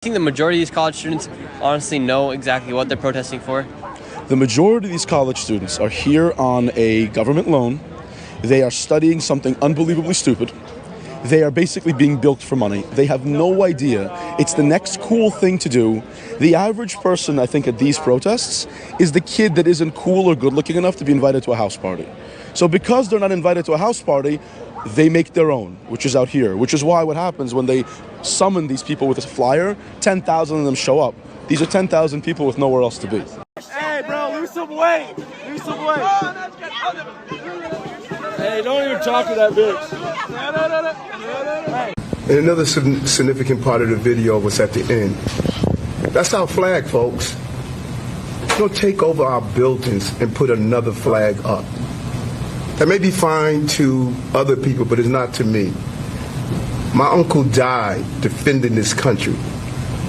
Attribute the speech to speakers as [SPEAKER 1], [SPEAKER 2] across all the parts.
[SPEAKER 1] think the majority of these college students honestly know exactly what they're protesting for?
[SPEAKER 2] The majority of these college students are here on a government loan. They are studying something unbelievably stupid. They are basically being bilked for money. They have no idea. It's the next cool thing to do. The average person, I think, at these protests is the kid that isn't cool or good looking enough to be invited to a house party. So because they're not invited to a house party, they make their own, which is out here, which is why what happens when they summon these people with a flyer, 10,000 of them show up. These are 10,000 people with nowhere else to be.
[SPEAKER 3] Hey, bro, lose some weight. Lose some weight. Hey, don't even talk to that bitch.
[SPEAKER 4] And another significant part of the video was at the end. That's our flag, folks. Don't take over our buildings and put another flag up. That may be fine to other people, but it's not to me. My uncle died defending this country.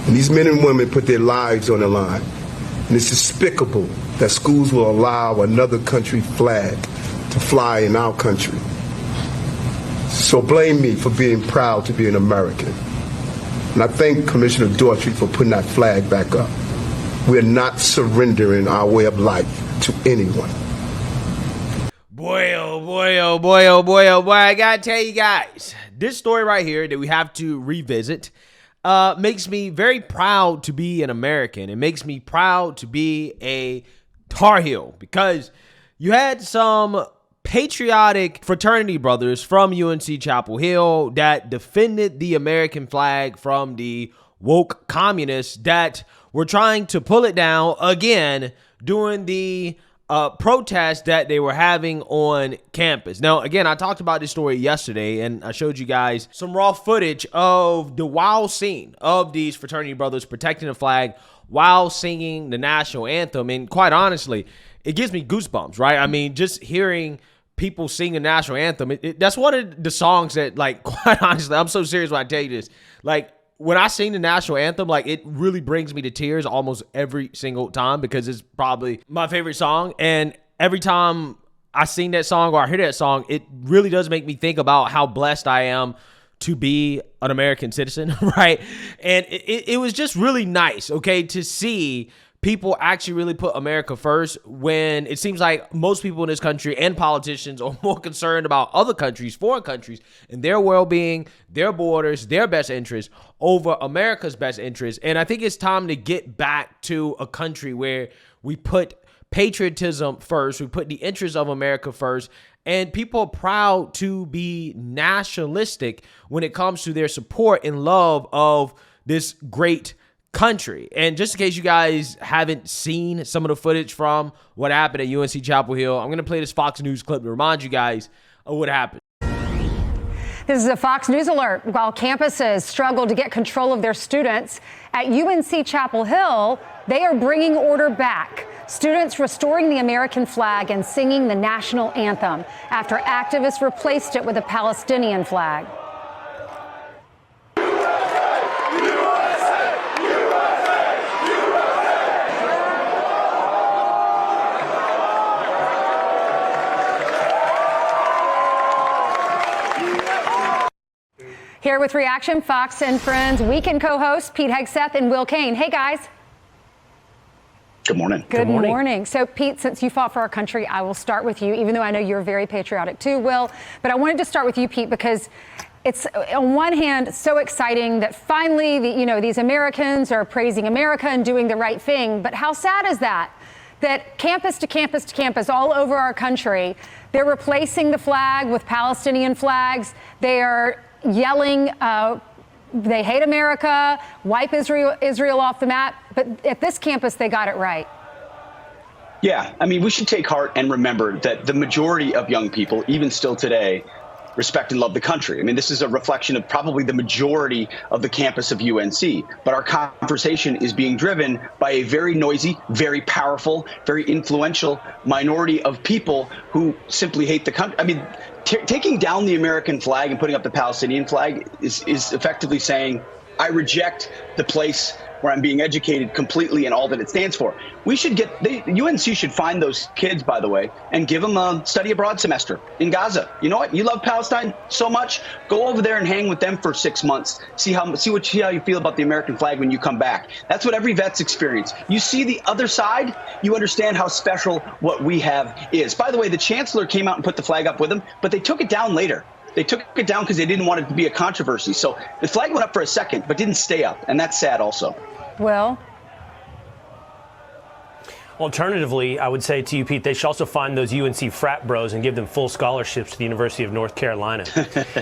[SPEAKER 4] And these men and women put their lives on the line. And it's despicable that schools will allow another country flag to fly in our country. So blame me for being proud to be an American. And I thank Commissioner Daughtry for putting that flag back up. We're not surrendering our way of life to anyone.
[SPEAKER 5] Boy, oh boy, oh boy, oh boy, oh boy, I gotta tell you guys, this story right here that we have to revisit makes me very proud to be an American. It makes me proud to be a Tar Heel, because you had some patriotic fraternity brothers from UNC Chapel Hill that defended the American flag from the woke communists that were trying to pull it down again during the protest that they were having on campus. Now, again, I talked about this story yesterday, and I showed you guys some raw footage of the wild scene of these fraternity brothers protecting the flag while singing the national anthem. And quite honestly, it gives me goosebumps, right? I mean, just hearing people sing the national anthem, that's one of the songs that, like, quite honestly, I'm so serious when I tell you this, like, when I sing the national anthem, like, it really brings me to tears almost every single time, because it's probably my favorite song. And every time I sing that song or I hear that song, it really does make me think about how blessed I am to be an American citizen, right? And it was just really nice, okay, to see people actually really put America first when it seems like most people in this country and politicians are more concerned about other countries, foreign countries, and their well-being, their borders, their best interests over America's best interests. And I think it's time to get back to a country where we put patriotism first, we put the interests of America first, and people are proud to be nationalistic when it comes to their support and love of this great country. And just in case you guys haven't seen some of the footage from what happened at UNC Chapel Hill, I'm going to play this Fox News clip to remind you guys of what happened.
[SPEAKER 6] This is a Fox News alert. While campuses struggle to get control of their students, at UNC Chapel Hill, they are bringing order back. Students restoring the American flag and singing the national anthem after activists replaced it with a Palestinian flag. Here with reaction, Fox and Friends weekend co-hosts Pete Hegseth and Will Kane. Hey, guys.
[SPEAKER 7] Good morning.
[SPEAKER 6] Good morning. So, Pete, since you fought for our country, I will start with you, even though I know you're very patriotic too, Will. But I wanted to start with you, Pete, because it's, on one hand, so exciting that finally, these Americans are praising America and doing the right thing. But how sad is that? That campus to campus to campus all over our country, they're replacing the flag with Palestinian flags. They are yelling, they hate America, wipe Israel off the map. But at this campus, they got it right.
[SPEAKER 7] Yeah, I mean, we should take heart and remember that the majority of young people, even still today, respect and love the country. I mean, this is a reflection of probably the majority of the campus of UNC. But our conversation is being driven by a very noisy, very powerful, very influential minority of people who simply hate the country. I mean, taking down the American flag and putting up the Palestinian flag is effectively saying, I reject the place where I'm being educated completely in all that it stands for. We should UNC should find those kids, by the way, and give them a study abroad semester in Gaza. You know what? You love Palestine so much. Go over there and hang with them for 6 months. See how you feel about the American flag when you come back. That's what every vet's experience. You see the other side, you understand how special what we have is. By the way, the chancellor came out and put the flag up with him, but they took it down later. They took it down because they didn't want it to be a controversy. So the flag went up for a second, but didn't stay up. And that's sad also.
[SPEAKER 6] Well,
[SPEAKER 8] alternatively, I would say to you, Pete, they should also find those UNC Frat bros and give them full scholarships to the University of North Carolina.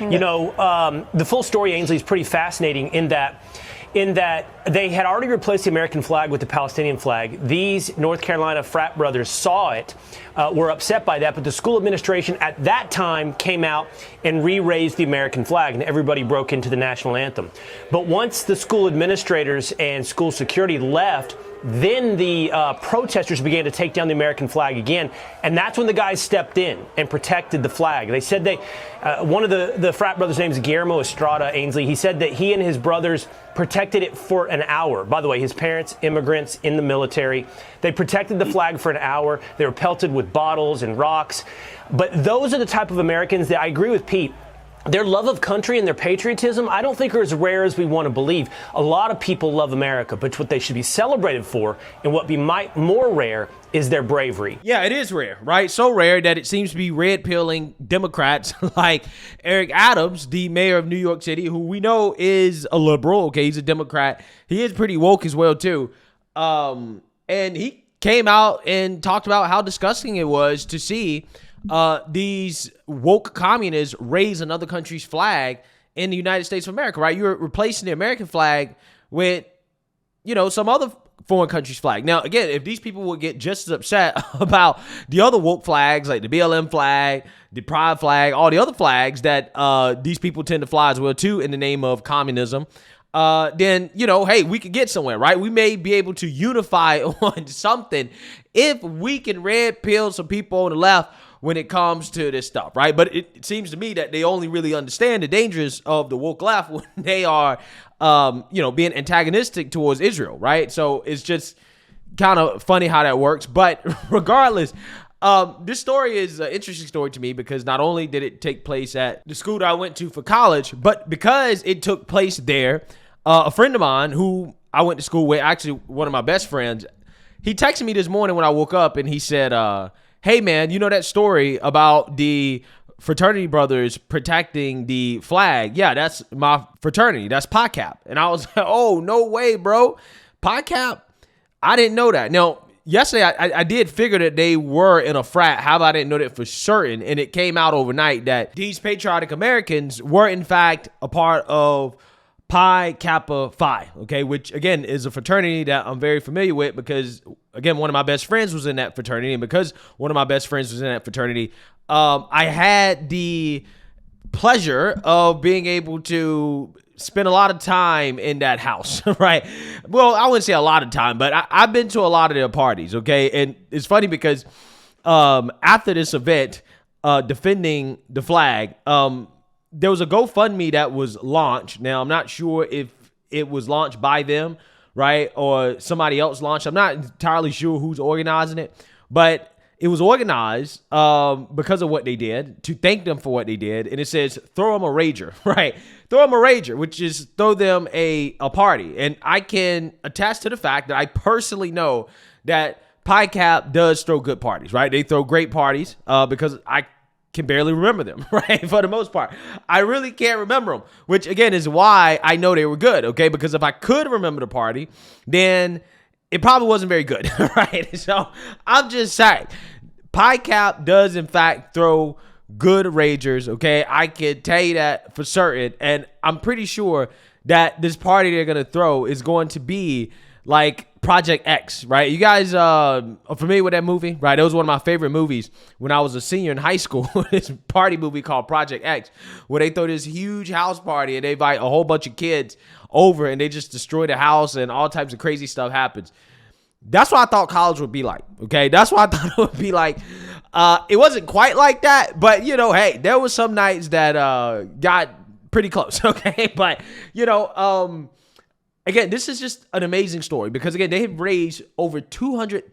[SPEAKER 8] You know, the full story, Ainsley, is pretty fascinating in that they had already replaced the American flag with the Palestinian flag. These North Carolina frat brothers saw it, were upset by that, but the school administration at that time came out and re-raised the American flag, and everybody broke into the national anthem. But once the school administrators and school security left, then the protesters began to take down the American flag again, and that's when the guys stepped in and protected the flag. They said one of the frat brothers' name is Guillermo Estrada, Ainsley. He said that he and his brothers protected it for an hour. By the way, his parents, immigrants in the military. They protected the flag for an hour. They were pelted with bottles and rocks. But those are the type of Americans that I agree with Pete. Their love of country and their patriotism, I don't think are as rare as we want to believe. A lot of people love America, but what they should be celebrated for and what be more rare is their bravery.
[SPEAKER 5] Yeah, it is rare, right? So rare that it seems to be red-pilling Democrats like Eric Adams, the mayor of New York City, who we know is a liberal. Okay, he's a Democrat. He is pretty woke as well, too. And he came out and talked about how disgusting it was to see these woke communists raise another country's flag in the United States of America, right? You're replacing the American flag with, you know, some other foreign country's flag. Now, again, if these people would get just as upset about the other woke flags, like the BLM flag, the Pride flag, all the other flags that these people tend to fly as well, too, in the name of communism, then, you know, hey, we could get somewhere, right? We may be able to unify on something if we can red pill some people on the left when it comes to this stuff, right? But it seems to me that they only really understand the dangers of the woke left when they are, you know, being antagonistic towards Israel, right? So it's just kind of funny how that works. But regardless, this story is an interesting story to me because not only did it take place at the school that I went to for college, but because it took place there, a friend of mine who I went to school with, actually one of my best friends, he texted me this morning when I woke up and he said, hey, man, you know that story about the fraternity brothers protecting the flag? Yeah, that's my fraternity. That's PICAP. And I was like, oh, no way, bro. PICAP? I didn't know that. Now, yesterday, I did figure that they were in a frat. How about I didn't know that for certain? And it came out overnight that these patriotic Americans were, in fact, a part of Pi Kappa Phi, okay, which, again, is a fraternity that I'm very familiar with because, again, one of my best friends was in that fraternity. And because one of my best friends was in that fraternity, I had the pleasure of being able to spend a lot of time in that house, right? Well, I wouldn't say a lot of time, but I've been to a lot of their parties, okay? And it's funny because after this event, defending the flag, there was a GoFundMe that was launched. Now, I'm not sure if it was launched by them, right, or somebody else launched. I'm not entirely sure who's organizing it, but it was organized because of what they did, to thank them for what they did. And it says, throw them a rager, right? Throw them a rager, which is throw them a party. And I can attest to the fact that I personally know that PICAP does throw good parties, right? They throw great parties because I can barely remember them, right? For the most part, I really can't remember them, which again is why I know they were good, okay? Because if I could remember the party, then it probably wasn't very good, right? So I'm just saying, PICAP does in fact throw good ragers, okay? I can tell you that for certain, and I'm pretty sure that this party they're gonna throw is going to be like Project X, right? You guys are familiar with that movie, right? It was one of my favorite movies when I was a senior in high school. This party movie called Project X, where they throw this huge house party and they invite a whole bunch of kids over and they just destroy the house and all types of crazy stuff happens. That's what I thought college would be like, okay? That's what I thought it would be like. It wasn't quite like that, but, you know, hey, there was some nights that got pretty close, okay? But, you know, again, this is just an amazing story because, again, they have raised over $200,000.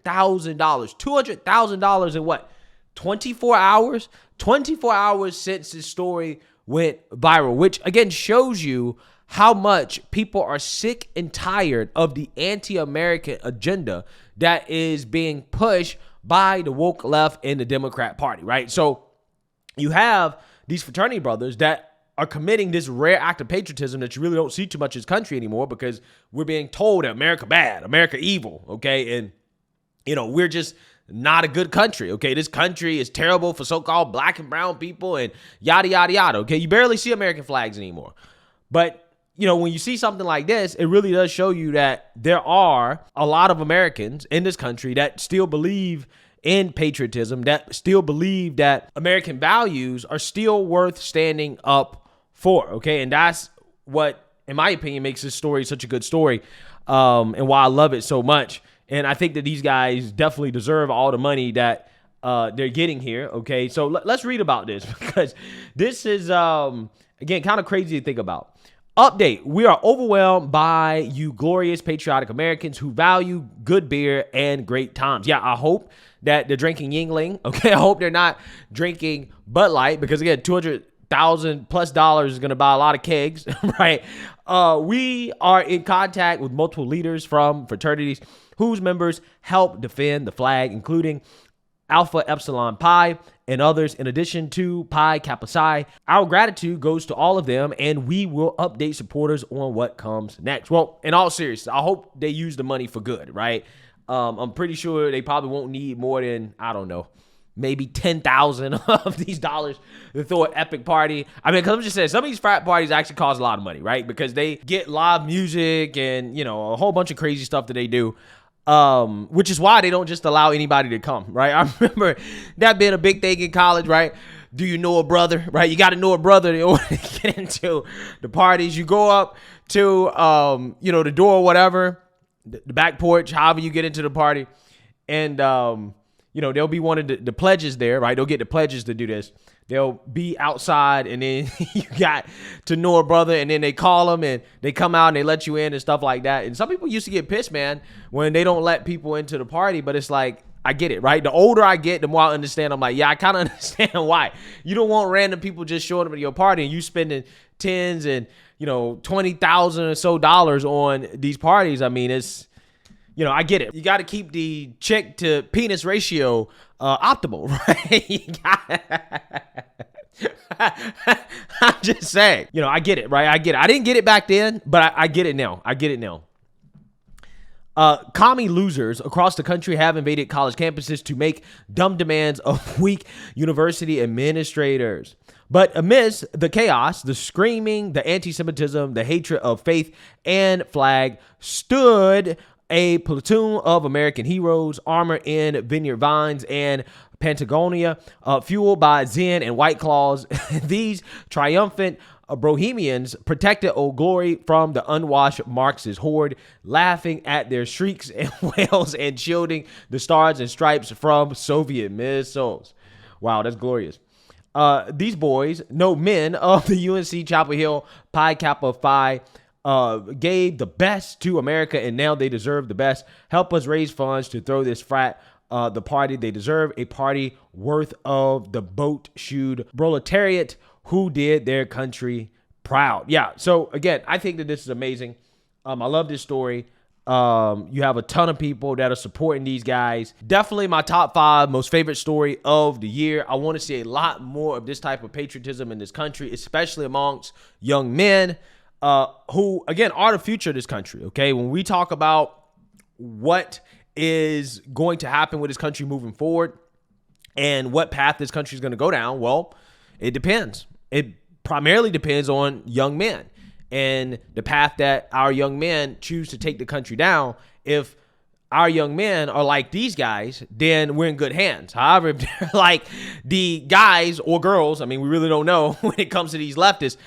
[SPEAKER 5] $200,000 in what? 24 hours? 24 hours since this story went viral, which, again, shows you how much people are sick and tired of the anti-American agenda that is being pushed by the woke left and the Democrat Party, right? So you have these fraternity brothers that are committing this rare act of patriotism that you really don't see too much in this country anymore because we're being told that America bad, America evil, okay? And, we're just not a good country, okay? This country is terrible for so-called black and brown people and yada, yada, yada, okay? You barely see American flags anymore. But, when you see something like this, it really does show you that there are a lot of Americans in this country that still believe in patriotism, that still believe that American values are still worth standing up for, okay? And that's what, in my opinion, makes this story such a good story, and why I love it so much. And I think that these guys definitely deserve all the money that they're getting here, okay? So let's read about this because this is, again, kind of crazy to think about. Update, we are overwhelmed by you glorious patriotic Americans who value good beer and great times. Yeah, I hope that they're drinking Yingling, okay? I hope they're not drinking Bud Light because, again, $200,000+ is going to buy a lot of kegs, right? We are in contact with multiple leaders from fraternities whose members help defend the flag, including Alpha Epsilon Pi and others, in addition to Pi Kappa Psi. Our gratitude goes to all of them, and we will update supporters on what comes next. Well, in all seriousness, I hope they use the money for good, right? I'm pretty sure they probably won't need more than, I don't know, maybe 10,000 of these dollars to throw an epic party. I mean, because I'm just saying, some of these frat parties actually cost a lot of money, right? Because they get live music and, a whole bunch of crazy stuff that they do. Which is why they don't just allow anybody to come, right? I remember that being a big thing in college, right? Do you know a brother, right? You got to know a brother in order to get into the parties. You go up to, the door or whatever, the back porch, however you get into the party. And, they'll be one of the pledges there, right? They'll get the pledges to do this. They'll be outside, and then you got to know a brother, and then they call them, and they come out, and they let you in and stuff like that. And some people used to get pissed, man, when they don't let people into the party. But it's like, I get it, right? The older I get, the more I understand. I'm like, yeah, I kind of understand why. You don't want random people just showing up at your party, and you spending tens and, $20,000 or so on these parties. I mean, it's, I get it. You got to keep the chick to penis ratio optimal, right? I'm just saying, I get it, right? I get it. I didn't get it back then, but I get it now. Commie losers across the country have invaded college campuses to make dumb demands of weak university administrators. But amidst the chaos, the screaming, the anti-Semitism, the hatred of faith and flag stood a platoon of American heroes armored in vineyard vines and Patagonia, fueled by Zen and White Claws. These triumphant Bohemians protected Old Glory from the unwashed Marxist horde, laughing at their shrieks and wails and shielding the stars and stripes from Soviet missiles. Wow, that's glorious. These boys, no men of the UNC Chapel Hill Pi Kappa Phi, gave the best to America, and now they deserve the best. Help us raise funds to throw this frat the party they deserve, a party worth of the boat-shoed proletariat who did their country proud. Yeah, so again, I think that this is amazing. I love this story. You have a ton of people that are supporting these guys. Definitely my top 5 most favorite story of the year. I want to see a lot more of this type of patriotism in this country, especially amongst young men. Who, again, are the future of this country, okay? When we talk about what is going to happen with this country moving forward and what path this country is going to go down, well, it depends. It primarily depends on young men and the path that our young men choose to take the country down. If our young men are like these guys, then we're in good hands. However, if they're like the guys or girls, I mean, we really don't know when it comes to these leftists,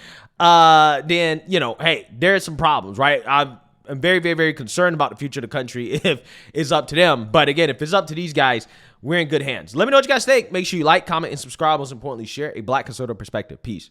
[SPEAKER 5] then, hey, there's some problems, right? I'm very, very, very concerned about the future of the country if it's up to them. But again, if it's up to these guys, we're in good hands. Let me know what you guys think. Make sure you like, comment, and subscribe. Most importantly, share a Black conservative perspective. Peace.